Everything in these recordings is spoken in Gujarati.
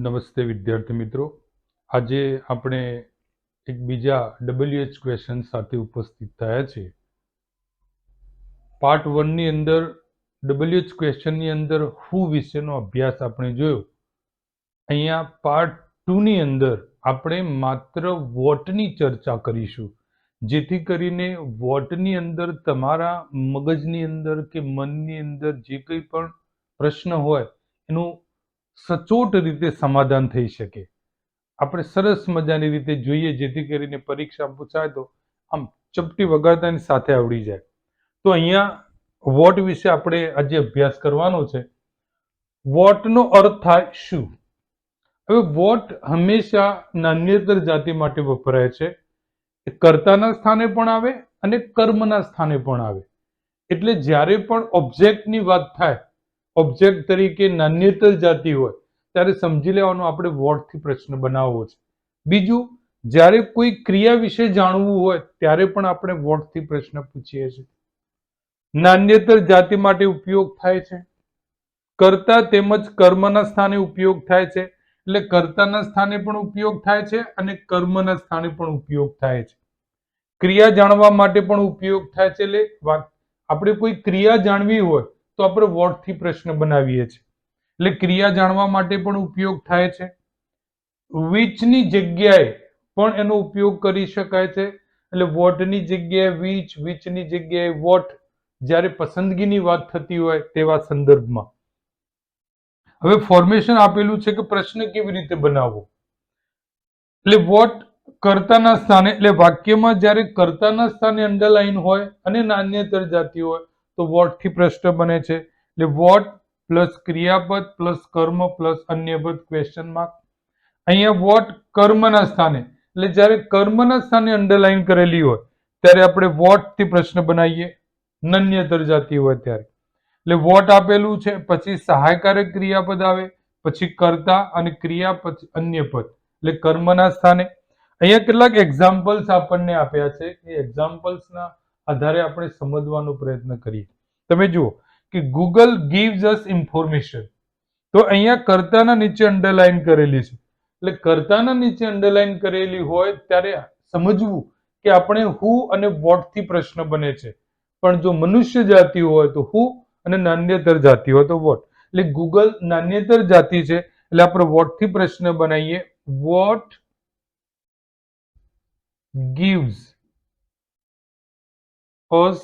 નમસ્તે વિદ્યાર્થી મિત્રો. આજે આપણે એક બીજા WH ક્વેશ્ચન સાથે ઉપસ્થિત થયા છે. પાર્ટ 1 ની અંદર WH ક્વેશ્ચનની અંદર હુ વિશેનો અભ્યાસ આપણે જોયો. અહીંયા પાર્ટ 2 ની અંદર આપણે માત્ર વોટની ચર્ચા કરીશું, જેથી કરીને વોટની અંદર તમારા મગજની અંદર કે મનની અંદર જે કંઈ પણ પ્રશ્ન હોય એનું સચોટ રીતે સમાધાન થઈ શકે. આપણે સરસ મજાની રીતે જોઈએ, જેથી કરીને પરીક્ષા પૂછાય તો આમ ચપટી વગાડતાની સાથે આવડી જાય. તો અહીંયા વોટ વિશે આપણે આજે અભ્યાસ કરવાનો છે. વોટનો અર્થ થાય શું? હવે વોટ હંમેશા નાન્યતર જાતિ માટે વપરાય છે. એ કર્તાના સ્થાને પણ આવે અને કર્મના સ્થાને પણ આવે. એટલે જ્યારે પણ ઓબ્જેક્ટની વાત થાય, ઓબ્જેક્ટ તરીકે નાન્યતર જાતિ હોય, ત્યારે સમજી લેવાનું આપણે વોટથી પ્રશ્ન બનાવવો છે. બીજું, જ્યારે કોઈ ક્રિયા વિશે જાણવું હોય ત્યારે પણ આપણે વોટથી પ્રશ્ન પૂછીએ છીએ. નાન્યતર જાતિ માટે ઉપયોગ થાય છે. કર્તા તેમજ કર્મના સ્થાને ઉપયોગ થાય છે. એટલે કર્તાના સ્થાને પણ ઉપયોગ થાય છે અને કર્મના સ્થાને પણ ઉપયોગ થાય છે. ક્રિયા જાણવા માટે પણ ઉપયોગ થાય છે. એટલે આપણે કોઈ ક્રિયા જાણવી હોય તો આપણે વોટથી પ્રશ્ન બનાવીએ છીએ. એટલે ક્રિયા જાણવા માટે પણ ઉપયોગ થાય છે. વિચની જગ્યાએ પણ એનો ઉપયોગ કરી શકાય છે. એટલે વોટની જગ્યાએ વિચની જગ્યાએ વોટ, જ્યારે પસંદગીની વાત થતી હોય તેવા સંદર્ભમાં. હવે ફોર્મેશન આપેલું છે કે પ્રશ્ન કેવી રીતે બનાવવો. એટલે વોટ કર્તાના સ્થાને, એટલે વાક્યમાં જ્યારે કર્તાના સ્થાને અંડરલાઈન હોય અને નાન્યતર જાતિ હોય તો વોટથી પ્રશ્ન બને છે. એટલે વોટ પ્લસ ક્રિયાપદ પ્લસ કર્મ પ્લસ અન્ય પદ ક્વેશ્ચન માર્ક. અહીંયા વોટ કર્મના સ્થાને, એટલે જ્યારે કર્મના સ્થાને અંડરલાઈન કરેલી હોય ત્યારે આપણે વોટથી પ્રશ્ન બનાવીએ, નાન્યતર જાતિ હોય ત્યારે. એટલે વોટ આપેલું છે, પછી સહાયકારક ક્રિયાપદ આવે, પછી કર્તા અને ક્રિયા, પછી અન્ય પદ, એટલે કર્મના સ્થાને. અહીંયા કેટલાક એક્ઝામ્પલ્સ આપણને આપ્યા છે. એ એક્ઝામ્પલ્સના આધારે આપણે સમજવાનો પ્રયત્ન કરીએ. તમે જુઓ કે ગૂગલ gives us information. તો અહીંયા કર્તાના નીચે અંડરલાઈન કરેલી છે. એટલે કર્તાના નીચે અંડરલાઈન કરેલી હોય ત્યારે સમજવું કે આપણે હુ અને વોટથી પ્રશ્ન બને છે. પણ જો મનુષ્ય જાતિ હોય તો હુ અને નાન્યતર જાતિ હોય તો વોટ. એટલે ગૂગલ નાન્યતર જાતિ છે, એટલે આપણે વોટથી પ્રશ્ન બનાવીએ. What gives us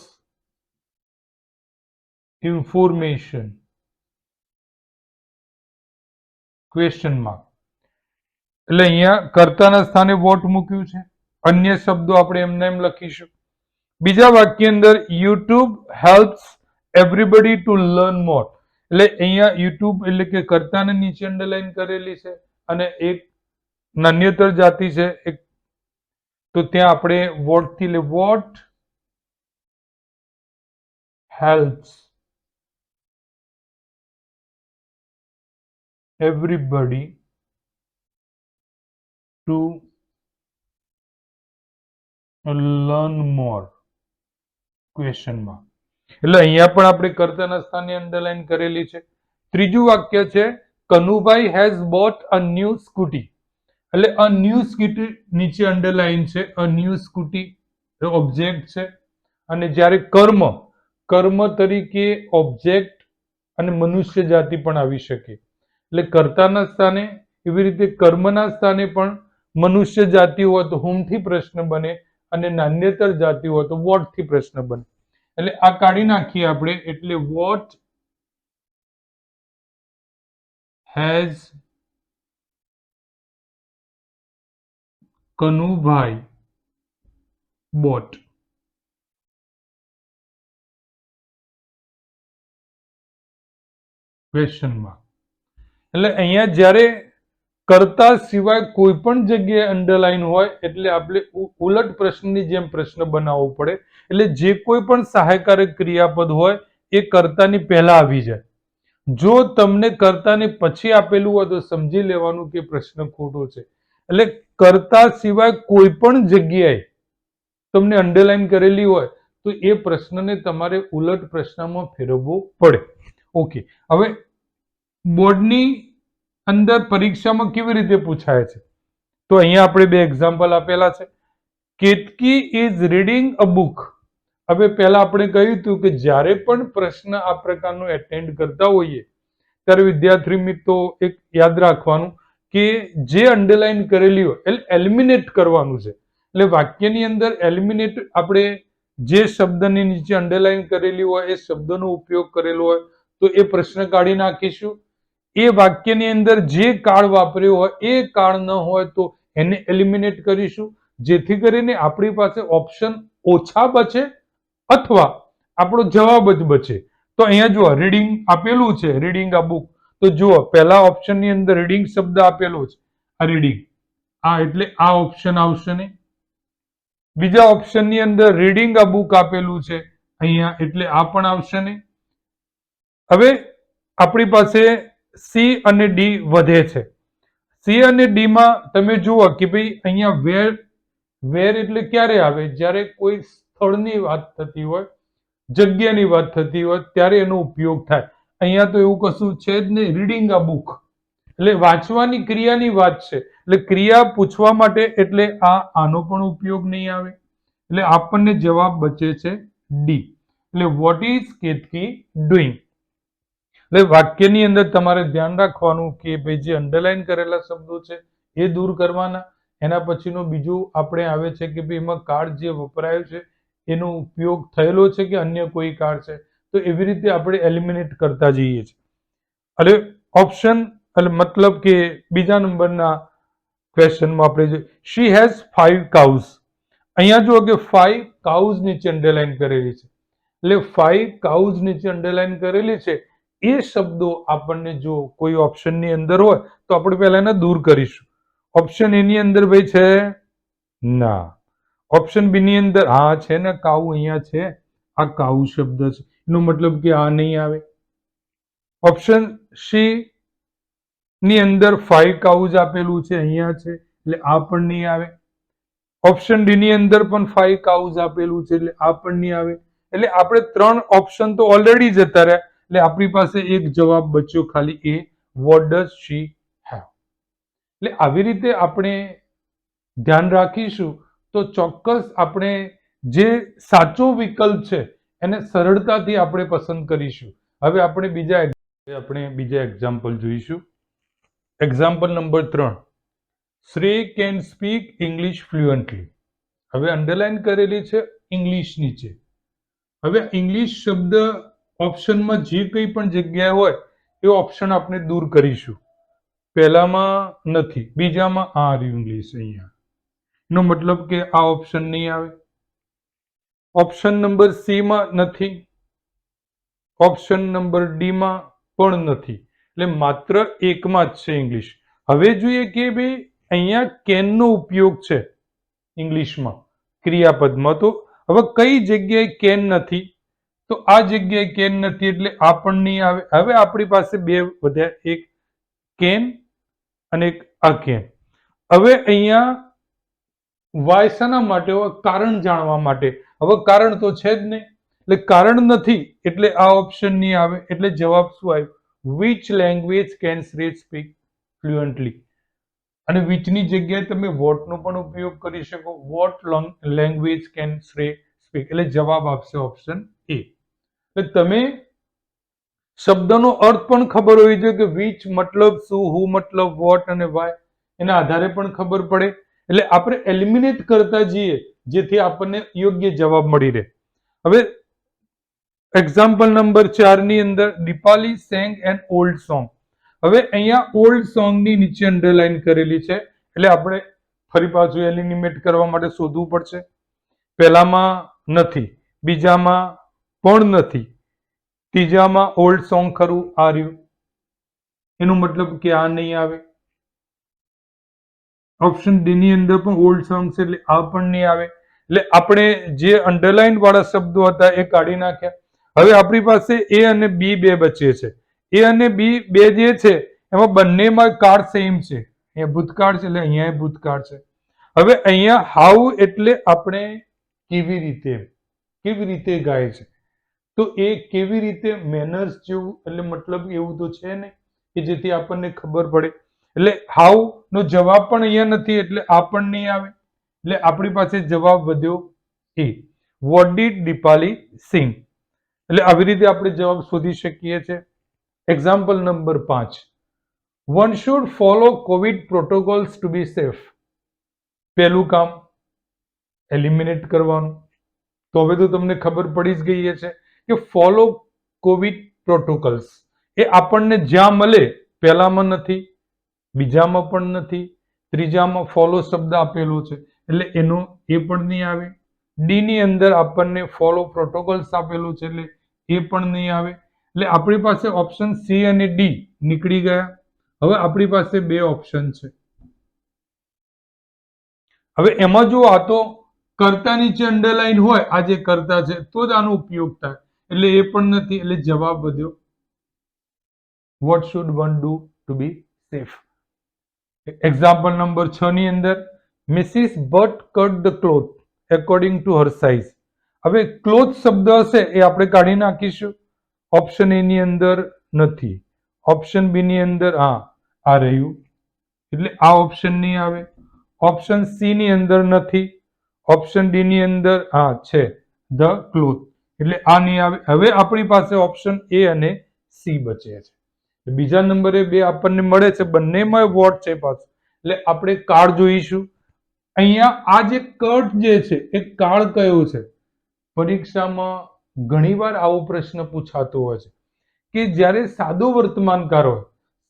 information? Question mark. એટલે અહીંયા કર્તાના સ્થાને વોટ મૂક્યું છે. અન્ય શબ્દો આપણે એમને એમ લખીશું. બીજા વાક્ય અંદર YouTube helps everybody to learn more. એટલે અહીંયા યુટ્યુબ એટલે કે કર્તાને નીચે અંડરલાઈન કરેલી છે અને એક નાન્યતર જાતિ છે, એક તો ત્યાં આપણે વોટથી, એટલે what helps everybody to learn more? Question mark. એટલે અહીંયા પણ આપણે કર્તાના સ્થાને અંડરલાઈન કરેલી છે. ત્રીજું વાક્ય છે Kanubhai has bought a new scooty. એટલે અ ન્યૂ સ્કૂટી નીચે અંડરલાઈન છે. અ ન્યૂ સ્કૂટી ઓબ્જેક્ટ છે. અને જ્યારે કર્મ, કર્મ તરીકે ઓબ્જેક્ટ અને મનુષ્ય જાતિ પણ આવી શકે. એટલે કર્તાના સ્થાને, એવી રીતે કર્મના સ્થાને પણ મનુષ્ય જાતિ હોય તો હુમથી પ્રશ્ન બને અને નાન્યતર જાતિ હોય તો વોટથી પ્રશ્ન બને. એટલે આ કાઢી નાખીએ આપણે. એટલે what has Kanubhai boat. Question mark. એટલે અહીંયા જ્યારે કર્તા સિવાય કોઈ પણ જગ્યાએ અંડરલાઈન હોય એટલે આપણે ઉલટ પ્રશ્નની જેમ પ્રશ્ન બનાવવો પડે. એટલે જે કોઈ પણ સહાયકારક ક્રિયાપદ હોય એ કર્તાની પહેલા આવી જાય. જો તમને કર્તાની પછી આપેલું હોય તો સમજી લેવાનું કે પ્રશ્ન ખોટો છે. એટલે કર્તા સિવાય કોઈ પણ જગ્યાએ તમને અંડરલાઈન કરેલી હોય તો એ પ્રશ્નને તમારે ઉલટ પ્રશ્નમાં ફેરવવો પડે. ઓકે, હવે બોર્ડની અંદર પરીક્ષામાં કેવી રીતે પૂછાય છે? તો અહીંયા આપણે બે એક્ઝામ્પલ આપેલા છે. Ketaki is reading a book. હવે પહેલા આપણે કહ્યું હતું કે જ્યારે પણ પ્રશ્ન આ પ્રકારનો એટેન્ડ કરતા હોઈએ ત્યારે વિદ્યાર્થી મિત્રો એક યાદ રાખવાનું કે જે અંડરલાઈન કરેલી હોય એટલે એલિમિનેટ કરવાનું છે. એટલે વાક્યની અંદર એલિમિનેટ આપણે જે શબ્દની નીચે અંડરલાઈન કરેલી હોય એ શબ્દનો ઉપયોગ કરેલો હોય તો એ પ્રશ્ન કાઢી નાખીશું. એ વાક્યની અંદર જે કાળ વાપર્યો હોય એ કાળ ન હોય તો એને એલિમિનેટ કરીશું, જેથી કરીને આપણી પાસે ઓપ્શન ઓછા બચે અથવા આપણો જવાબ જ બચે. તો અહીંયા જુઓ રીડિંગ આપેલું છે, રીડિંગ અ બુક. તો જુઓ પહેલા ઓપ્શનની અંદર રીડિંગ શબ્દ આપેલો છે, આ રીડિંગ, આ એટલે આ ઓપ્શન આવશે ને. બીજા ઓપ્શનની અંદર રીડિંગ અ બુક આપેલું છે અહીંયા એટલે આ પણ આવશે ને. હવે આપણી પાસે સી અને ડી વધે છે. સી અને ડી માં તમે જુઓ કે ભાઈ અહીંયા વેર એટલે ક્યારે આવે? જ્યારે કોઈ સ્થળની વાત થતી હોય, જગ્યાની વાત થતી હોય ત્યારે એનો ઉપયોગ થાય. અહીંયા તો એવું કશું છે જ નહીં. રીડિંગ અ બુક એટલે વાંચવાની ક્રિયાની વાત છે, એટલે ક્રિયા પૂછવા માટે એટલે આનો પણ ઉપયોગ નહીં આવે. એટલે આપણને જવાબ બચે છે ડી. એટલે વોટ ઇઝ કેતકી ડુઈંગ? એટલે વાક્યની અંદર તમારે ધ્યાન રાખવાનું કે ભાઈ જે અંડરલાઈન કરેલા શબ્દો છે એ દૂર કરવાના. એના પછીનું બીજું આપણે આવે છે કે ભાઈ એમાં કાર્ડ જે વપરાયું છે એનો ઉપયોગ થયેલો છે કે અન્ય કોઈ કાર્ડ છે, તો એવી રીતે આપણે એલિમિનેટ કરતા જઈએ છીએ. એટલે ઓપ્શન એટલે મતલબ કે બીજા નંબરના ક્વેશ્ચનમાં આપણે શી હેઝ 5 cows. અહીંયા જુઓ કે 5 cows નીચે અંડરલાઈન કરેલી છે. એટલે 5 cows નીચે અંડરલાઈન કરેલી છે એ શબ્દો આપણને જો કોઈ ઓપ્શનની અંદર હોય તો આપણે પહેલા એને દૂર કરીશું. ઓપ્શન એ ની અંદર ભાઈ છે ના. ઓપ્શન બી ની અંદર હા છે ને, કાઉ અહીંયા છે, આ કાઉ શબ્દ છે, એનો મતલબ કે આ નહીં આવે. ઓપ્શન સી ની અંદર 5 cows આપેલું છે, અહીંયા છે એટલે આ પણ નહીં આવે. ઓપ્શન ડી ની અંદર પણ 5 cows આપેલું છે એટલે આ પણ નહીં આવે. એટલે આપણે 3 ઓપ્શન તો ઓલરેડી જતા રહ્યા. એટલે આપણી પાસે એક જવાબ બચ્યો ખાલી એ, વોટ ડઝ શી હેવ. એટલે આવી રીતે આપણે ધ્યાન રાખીશું તો ચોક્કસ આપણે જે સાચો વિકલ્પ છે એને સરળતાથી આપણે પસંદ કરીશું. હવે આપણે બીજા એક્ઝામ્પલ જોઈશું. Example number 3. શ્રેય કેન સ્પીક ઇંગ્લિશ ફ્લુઅન્ટલી. હવે અંડરલાઈન કરેલી છે ઇંગ્લિશ નીચે. હવે ઇંગ્લિશ શબ્દ ઓપ્શનમાં જે કંઈ પણ જગ્યાએ હોય એ ઓપ્શન આપણે દૂર કરીશું. પહેલામાં નથી, બીજામાં આ રહ્યું ઇંગ્લિશ અહીંયા. એનો મતલબ કે આ ઓપ્શન નહીં આવે. ઓપ્શન નંબર સી માં નથી, ઓપ્શન નંબર ડી માં પણ નથી. એટલે માત્ર એકમાં જ છે ઇંગ્લિશ. હવે જોઈએ કે ભાઈ અહીંયા કેનનો ઉપયોગ છે ઇંગ્લિશમાં ક્રિયાપદમાં. તો હવે કઈ જગ્યાએ કેન નથી? તો આ જગ્યાએ કેન નથી એટલે આ પણ નહીં આવે. હવે આપણી પાસે બે વધ્યા, એક કેન અને એક આ કેન. હવે અહીંયા વાય શાના માટે હોય? કારણ જાણવા માટે. હવે કારણ તો છે જ નહીં એટલે કારણ નથી એટલે આ ઓપ્શન નહીં આવે. એટલે જવાબ શું આવ્યો? વિચ લેંગ્વેજ કેન શ્રેય સ્પીક ફ્લુઅન્ટલી. અને વિચની જગ્યાએ તમે વોટનો પણ ઉપયોગ કરી શકો. વોટ લેંગ્વેજ કેન શ્રેય સ્પીક એટલે જવાબ આપશે ઓપ્શન એ. એટલે તમે શબ્દનો અર્થ પણ ખબર હોવી જોઈએ કે વિચ મતલબ શું, હુ મતલબ વોટ અને વાય, એના આધારે પણ ખબર પડે. એટલે આપણે એલિમિનેટ કરતા જઈએ જેથી આપણને યોગ્ય જવાબ મળી રહે. હવે એક્ઝામ્પલ નંબર 4 ની અંદર Dipali sang an old song. હવે અહીંયા ઓલ્ડ સોંગ ની નીચે અંડરલાઈન કરેલી છે એટલે આપણે ફરી પાછું એલિમિનેટ કરવા માટે શોધવું પડશે. પહેલામાં નથી, બીજામાં પણ નથી, ત્રીજામાં ઓલ્ડ સોંગ ખરું, આ રહ્યું. એનો મતલબ કે આ નહીં આવે. ઓપ્શન ડી ની અંદર પણ ઓલ્ડ સોંગ છે એટલે આ પણ નહીં આવે. એટલે આપણે જે અંડરલાઈન વાળા શબ્દો હતા એ કાઢી નાખ્યા. હવે આપણી પાસે એ અને બી બે બચે છે. એ અને બી બે જે છે એમાં બંનેમાં કાળ સેમ છે. અહીંયા ભૂતકાળ છે એટલે અહીંયા ભૂતકાળ છે. હવે અહીંયા હાઉ એટલે આપણે કેવી રીતે ગાય છે. તો એ કેવી રીતે મેનર્સ જેવું એટલે મતલબ એવું તો છે નહીં. કે જેથી આપણને ખબર પડે. એટલે હાઉ નો જવાબ પણ અહીંયા નથી, એટલે આ પણ નહીં આવે. એટલે આપણી પાસે જવાબ વધ્યો એ. What did Dipali sing. એટલે આવી રીતે આપણે જવાબ શોધી શકીએ છીએ. Example number 5. One should follow covid protocols to be safe. પહેલું કામ એલિમિનેટ કરવાનું. તો હવે તો તમને ખબર પડી જ ગઈ છે કે ફોલો કોવિડ પ્રોટોકોલ્સ એ આપણને જ્યાં મળે પહેલામાં નથી, બીજામાં પણ નથી, ત્રીજામાં ફોલો શબ્દ આપેલો છે એટલે એનો એ પણ નહીં આવે. ડી ની અંદર આપણને ફોલો પ્રોટોકોલ્સ આપેલું છે એટલે એ પણ નહીં આવે. એટલે આપણી પાસે ઓપ્શન સી અને ડી નીકળી ગયા. હવે આપણી પાસે બે ઓપ્શન છે. હવે એમાં જો આ તો કર્તા નીચે અંડરલાઈન હોય, આ જે કર્તા છે તો જ આનો ઉપયોગ થાય, એટલે એ પણ નથી. એટલે જવાબ વધ્યો what should one do to be safe. Example number 6 ની અંદર mrs but cut the cloth according to her size. હવે ક્લોથ શબ્દ હશે એ આપણે કાઢી નાખીશું. ઓપ્શન એ ની અંદર નથી, ઓપ્શન બી ની અંદર આ રહ્યું, એટલે આ ઓપ્શન નહીં આવે. ઓપ્શન સી ની અંદર નથી, ઓપ્શન ડી ની અંદર છે ધ ક્લોથ, એટલે આ નહીં આવે. હવે આપણી પાસે ઓપ્શન એ અને સી બચે છે. બીજા નંબરે બે આપણને મળે છે, બંનેમાં વોટ છે પાછું, એટલે આપણે કાળ જોઈશું. અહીંયા આ જે કટ જે છે એ કાળ કયો છે? પરીક્ષામાં ઘણીવાર આવો પ્રશ્ન પૂછાતો હોય છે કે જ્યારે સાદો વર્તમાનકાળ હોય,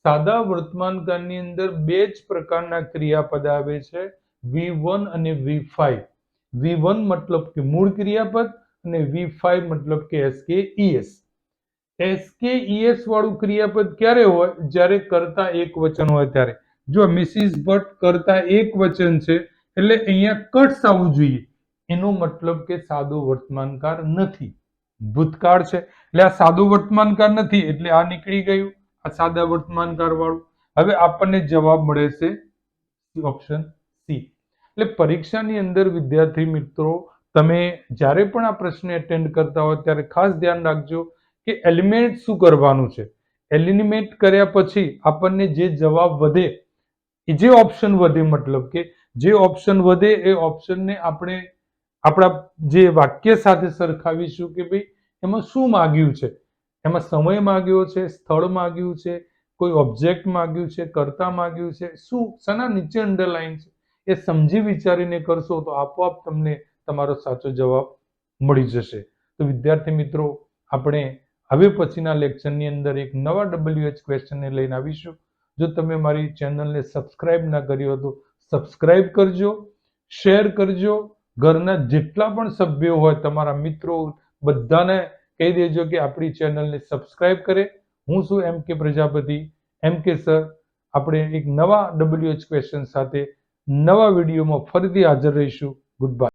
સાદા વર્તમાનકાળની અંદર બે જ પ્રકારના ક્રિયાપદ આવે છે, V1 અને V5. V1 મતલબ કે મૂળ ક્રિયાપદ અને V5 મતલબ કે SKES. SKES વાળું ક્રિયાપદ ક્યારે હોય? જ્યારે કર્તા એક વચન હોય ત્યારે. જો મિસિસ ભટ્ટ કર્તા એક વચન છે એટલે અહીંયા કટ્સ આવવું જોઈએ. એનો મતલબ કે સાદો વર્તમાનકાળ નથી, ભૂતકાળ છે. એટલે આ સાદો વર્તમાનકાળ નથી એટલે આ નીકળી ગયું, આ સાદા વર્તમાનકાળ વાળું. હવે આપણને જવાબ મળે છે ઓપ્શન સી. એટલે પરીક્ષાની અંદર વિદ્યાર્થી મિત્રો તમે જ્યારે પણ આ પ્રશ્ન એટેન્ડ કરતા હોય ત્યારે ખાસ ધ્યાન રાખજો કે એલિમિનેટ શું કરવાનું છે. એલિમિનેટ કર્યા પછી આપણને જે જવાબ વધે, જે ઓપ્શન વધે, મતલબ કે જે ઓપ્શન વધે એ ઓપ્શનને આપણે આપણા જે વાક્ય સાથે સરખાવીશું કે ભાઈ એમાં શું માગ્યું છે. એમાં સમય માગ્યો છે, સ્થળ માગ્યું છે, કોઈ ઓબ્જેક્ટ માગ્યું છે, કર્તા માગ્યું છે, શું શાના નીચે અંડરલાઈન છે, એ સમજી વિચારીને કરશો તો આપોઆપ તમને તમારો સાચો જવાબ મળી જશે. તો વિદ્યાર્થી મિત્રો આપણે હવે પછીના લેક્ચરની અંદર એક નવા WH ક્વેશ્ચનને લઈને આવીશું. જો તમે મારી ચેનલને સબસ્ક્રાઇબ ના કરી હોય તો સબસ્ક્રાઇબ કરજો, શેર કરજો, ઘરના જેટલા પણ સભ્યો હોય તમારા મિત્રો બધાને કહી દેજો કે આપણી ચેનલને સબસ્ક્રાઇબ કરે. હું છું MK પ્રજાપતિ, MK સર. આપણે એક નવા WH ક્વેશ્ચન સાથે નવા વિડીયોમાં ફરીથી હાજર રહીશું. Good bye.